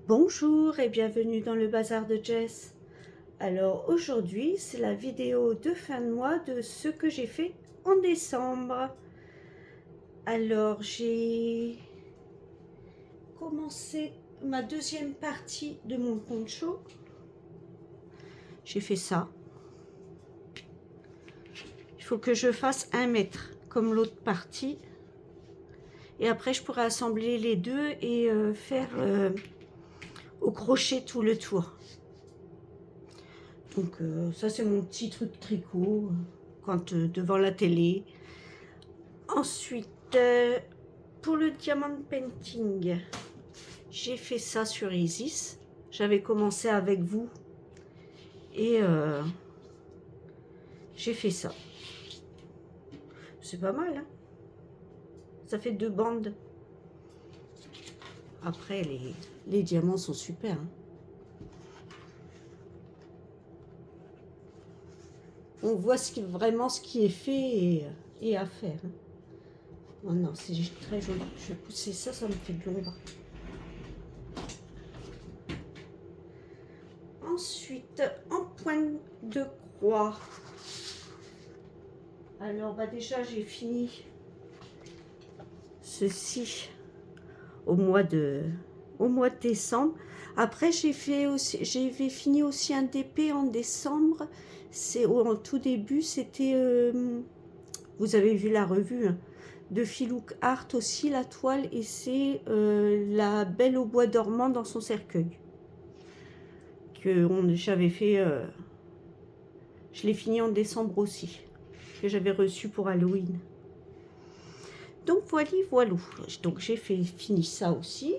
Bonjour et bienvenue dans le bazar de Jess. Alors aujourd'hui c'est la vidéo de fin de mois de ce que j'ai fait en décembre. Alors j'ai commencé ma deuxième partie de mon poncho. J'ai fait ça. Il faut que je fasse 1 mètre comme l'autre partie. Et après je pourrai assembler les deux et faire au crochet tout le tour. Donc ça c'est mon petit truc tricot quand devant la télé. Ensuite pour le diamond painting, j'ai fait ça sur Isis. J'avais commencé avec vous et j'ai fait ça. C'est pas mal, hein? Ça fait 2 bandes. Après les diamants sont super, hein. On voit vraiment ce qui est fait et à faire. Oh non, c'est très joli. Je vais pousser ça, ça me fait de l'ombre. Ensuite, en point de croix. Alors, bah déjà, j'ai fini ceci au mois de décembre. Après, j'ai fini aussi un DP en décembre. C'est au tout début, c'était, vous avez vu la revue hein, de Philouk Art aussi, la toile, et c'est la Belle au bois dormant dans son cercueil que j'avais fait. Je l'ai fini en décembre aussi, que j'avais reçu pour Halloween. Donc voilà, voilà. Donc j'ai fini ça aussi.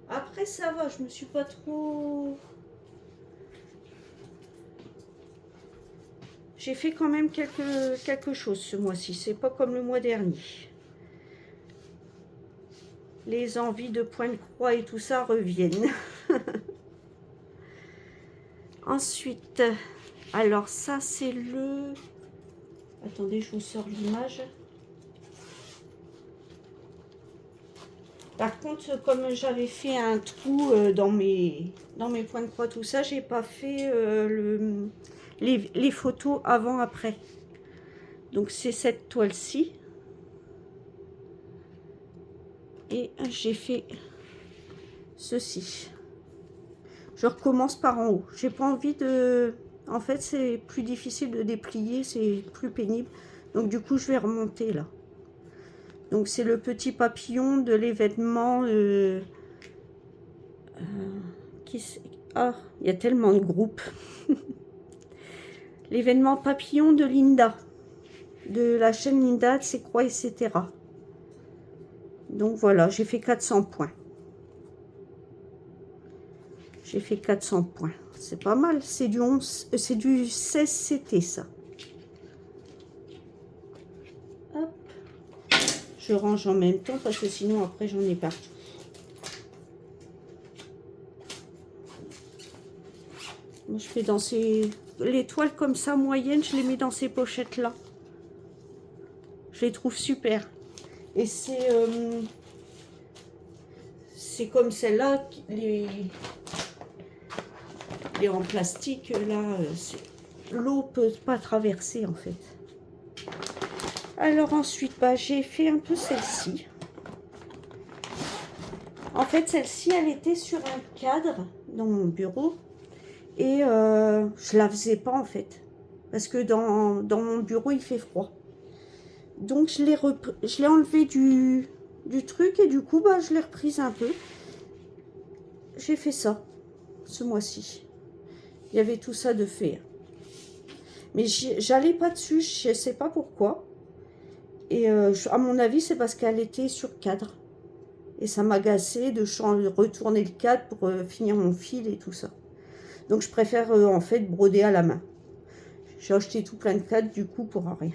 Après ça va, je me suis pas trop... J'ai fait quand même quelque chose ce mois-ci, c'est pas comme le mois dernier. Les envies de point de croix et tout ça reviennent. Ensuite, alors ça c'est le... Attendez, je vous sors l'image. Par contre, comme j'avais fait un trou dans mes points de croix, tout ça, j'ai pas fait les photos avant-après. Donc c'est cette toile-ci. Et j'ai fait ceci. Je recommence par en haut. J'ai pas envie de... En fait, c'est plus difficile de déplier, c'est plus pénible. Donc du coup, je vais remonter là. Donc c'est le petit papillon de l'événement... Ah, il y a tellement de groupes. L'événement papillon de Linda. De la chaîne Linda, de ses croix, etc. Donc voilà, j'ai fait 400 points. J'ai fait 400 points. C'est pas mal. C'est du 11, c'est du 16 CT ça. Hop. Je range en même temps parce que sinon après j'en ai partout. Moi, je fais dans les toiles comme ça moyennes, je les mets dans ces pochettes là. Je les trouve super. Et c'est comme celle-là, les en plastique là, l'eau peut pas traverser en fait. Alors ensuite, bah, j'ai fait un peu celle-ci. En fait, celle-ci, elle était sur un cadre dans mon bureau. Et je la faisais pas en fait. Parce que dans mon bureau, il fait froid. Donc, je l'ai enlevé du truc. Et du coup, bah, je l'ai reprise un peu. J'ai fait ça, ce mois-ci. Il y avait tout ça de fait. Mais j'allais pas dessus, je sais pas pourquoi. Et à mon avis, c'est parce qu'elle était sur cadre. Et ça m'agaçait de retourner le cadre pour finir mon fil et tout ça. Donc je préfère en fait broder à la main. J'ai acheté tout plein de cadres du coup pour rien.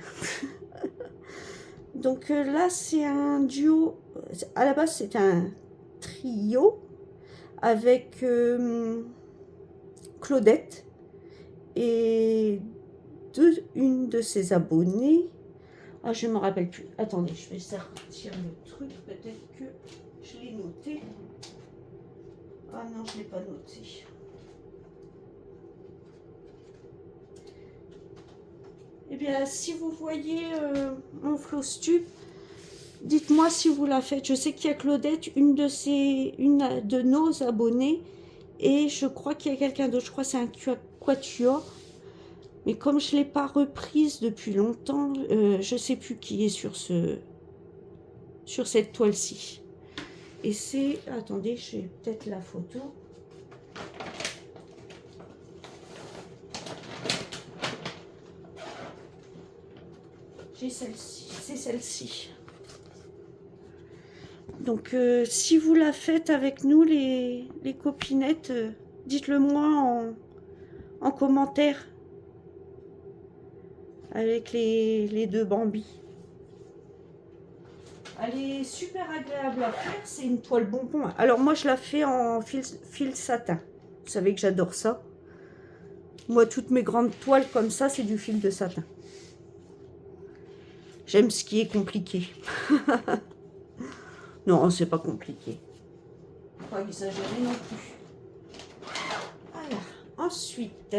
Donc là c'est un duo. À la base c'est un trio avec Claudette et une de ses abonnées. Ah, je me rappelle plus. Attendez, je vais sortir le truc. Peut-être que je l'ai noté. noté. Ah non, je ne l'ai pas noté. Eh bien, si vous voyez mon Flowstube, dites-moi si vous la faites. Je sais qu'il y a Claudette, une de nos abonnés, et je crois qu'il y a quelqu'un d'autre. Je crois que c'est un quatuor. Mais comme je ne l'ai pas reprise depuis longtemps, je ne sais plus qui est sur cette toile-ci. Et c'est... Attendez, j'ai peut-être la photo. J'ai celle-ci. C'est celle-ci. Donc, si vous la faites avec nous, les copinettes, dites-le moi en commentaire. Avec les deux Bambi. Elle est super agréable à faire. C'est une toile bonbon. Alors, moi, je la fais en fil satin. Vous savez que j'adore ça. Moi, toutes mes grandes toiles comme ça, c'est du fil de satin. J'aime ce qui est compliqué. Non, c'est pas compliqué. Pas exagérer non plus. Voilà. Ensuite,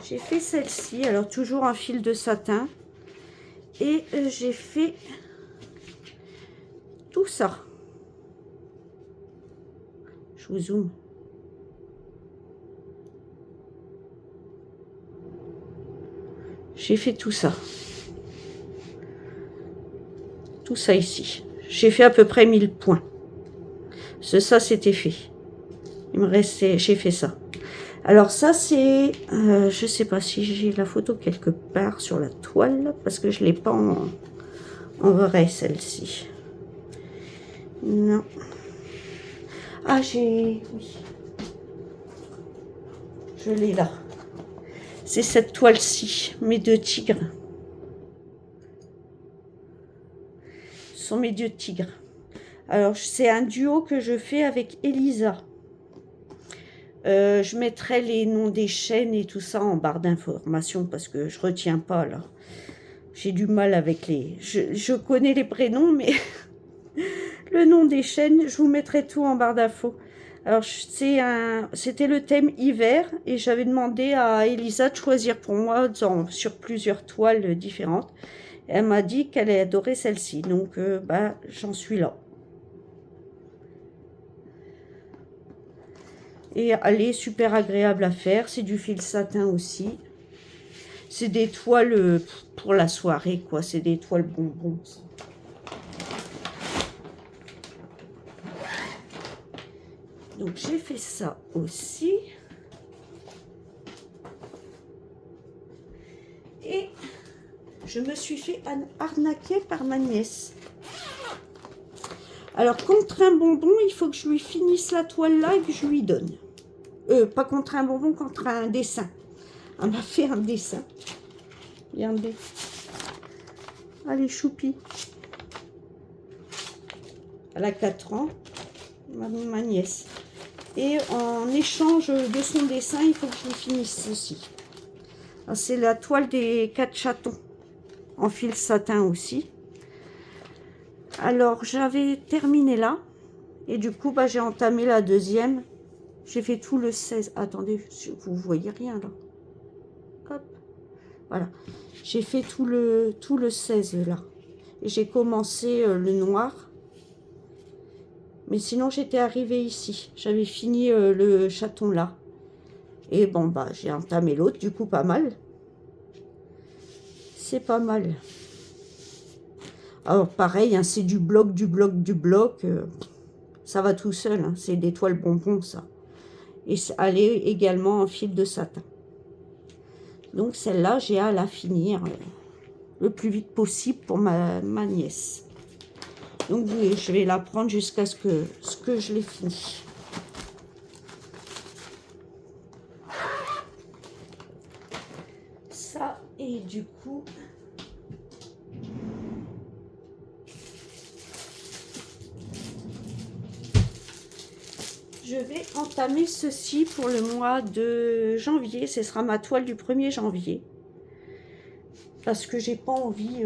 j'ai fait celle-ci. Alors, toujours un fil de satin. Et j'ai fait tout ça. Je vous zoome. J'ai fait tout ça. Tout ça ici. J'ai fait à peu près 1000 points. Ça, c'était fait. Il me restait... J'ai fait ça. Alors ça, c'est... je sais pas si j'ai la photo quelque part sur la toile. Parce que je ne l'ai pas en vrai, celle-ci. Non. Ah, j'ai... Oui. Je l'ai là. C'est cette toile-ci, mes deux tigres. Ce sont mes deux tigres. Alors, c'est un duo que je fais avec Elisa. Je mettrai les noms des chaînes et tout ça en barre d'informations parce que je retiens pas, là. J'ai du mal avec les... Je connais les prénoms, mais le nom des chaînes, je vous mettrai tout en barre d'infos. Alors, c'était le thème hiver et j'avais demandé à Elisa de choisir pour moi sur plusieurs toiles différentes. Elle m'a dit qu'elle adorait celle-ci, donc bah, j'en suis là. Et elle est super agréable à faire, c'est du fil satin aussi. C'est des toiles pour la soirée, quoi, c'est des toiles bonbons. Ça. Donc j'ai fait ça aussi. Et je me suis fait arnaquer par ma nièce. Alors contre un bonbon, il faut que je lui finisse la toile là et que je lui donne. Pas contre un bonbon, contre un dessin. Elle m'a fait un dessin. Regardez. Allez, choupi. Elle a 4 ans, ma nièce. Et en échange de son dessin, il faut que je lui finisse ceci. C'est la toile des 4 chatons, en fil satin aussi. Alors, j'avais terminé là. Et du coup, bah, j'ai entamé la deuxième. J'ai fait tout le 16. Attendez, vous voyez rien là. Hop. Voilà. J'ai fait tout le 16 là. Et j'ai commencé le noir. Mais sinon, j'étais arrivée ici. J'avais fini le chaton là. Et bon, bah, j'ai entamé l'autre. Du coup, pas mal. C'est pas mal. Alors, pareil, hein, c'est du bloc, du bloc, du bloc. Ça va tout seul. Hein, c'est des toiles bonbons, ça. Et elle est également en fil de satin. Donc, celle-là, j'ai à la finir le plus vite possible pour ma nièce. Donc, je vais la prendre jusqu'à ce que je l'ai fini. Ça, et du coup... je vais entamer ceci pour le mois de janvier. Ce sera ma toile du 1er janvier. Parce que j'ai pas envie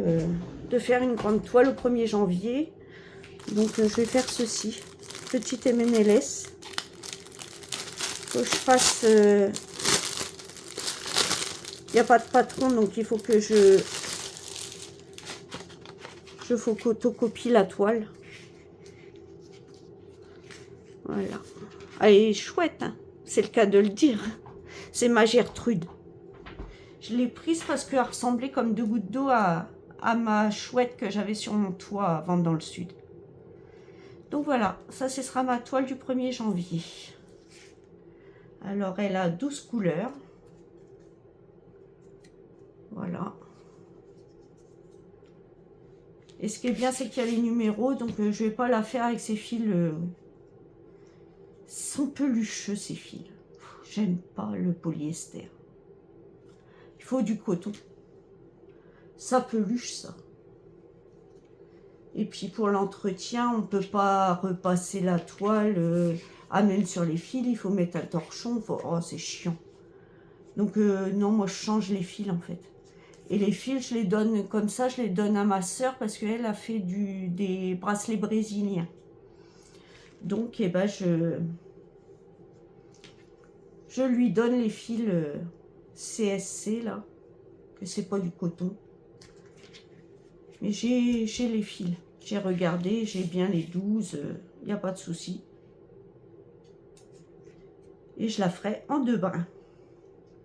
de faire une grande toile au 1er janvier. Donc je vais faire ceci. Petite MNLS. Faut que je fasse... il n'y a pas de patron, donc il faut que je photocopie la toile. Voilà. Elle est chouette, hein, c'est le cas de le dire. C'est ma Gertrude. Je l'ai prise parce qu'elle ressemblait comme 2 gouttes d'eau à ma chouette que j'avais sur mon toit avant dans le sud. Donc voilà, ça ce sera ma toile du 1er janvier. Alors elle a 12 couleurs. Voilà. Et ce qui est bien, c'est qu'il y a les numéros, donc je ne vais pas la faire avec ces fils. Sont pelucheux ces fils. J'aime pas le polyester. Il faut du coton. Ça peluche ça. Et puis pour l'entretien, on ne peut pas repasser la toile, même sur les fils, il faut mettre un torchon. Oh, c'est chiant. Donc non, moi je change les fils en fait. Et les fils, je les donne comme ça, je les donne à ma soeur parce qu'elle a fait des bracelets brésiliens. Donc, eh ben, je lui donne les fils CSC, là, que c'est pas du coton. Mais j'ai les fils. J'ai regardé, j'ai bien les 12, il n'y a pas de souci. Et je la ferai en 2 brins.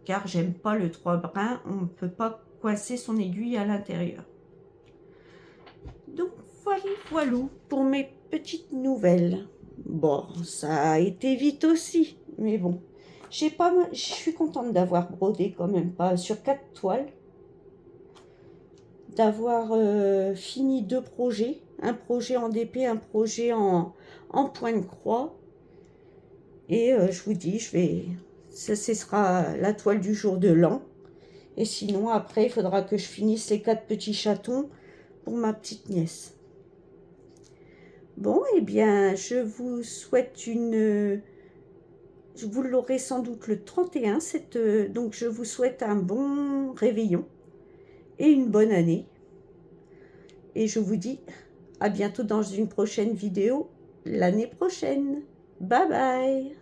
Car j'aime pas le 3 brins, on ne peut pas coincer son aiguille à l'intérieur. Donc voilà pour mes petites nouvelles. Bon, ça a été vite aussi, mais bon. Je suis contente d'avoir brodé quand même pas sur 4 toiles. D'avoir fini 2 projets. Un projet en DP, un projet en point de croix. Et je vous dis, ce sera la toile du jour de l'an. Et sinon, après, il faudra que je finisse les 4 petits chatons pour ma petite nièce. Bon, eh bien, je vous souhaite une... Vous l'aurez sans doute le 31, donc je vous souhaite un bon réveillon et une bonne année. Et je vous dis à bientôt dans une prochaine vidéo l'année prochaine. Bye bye!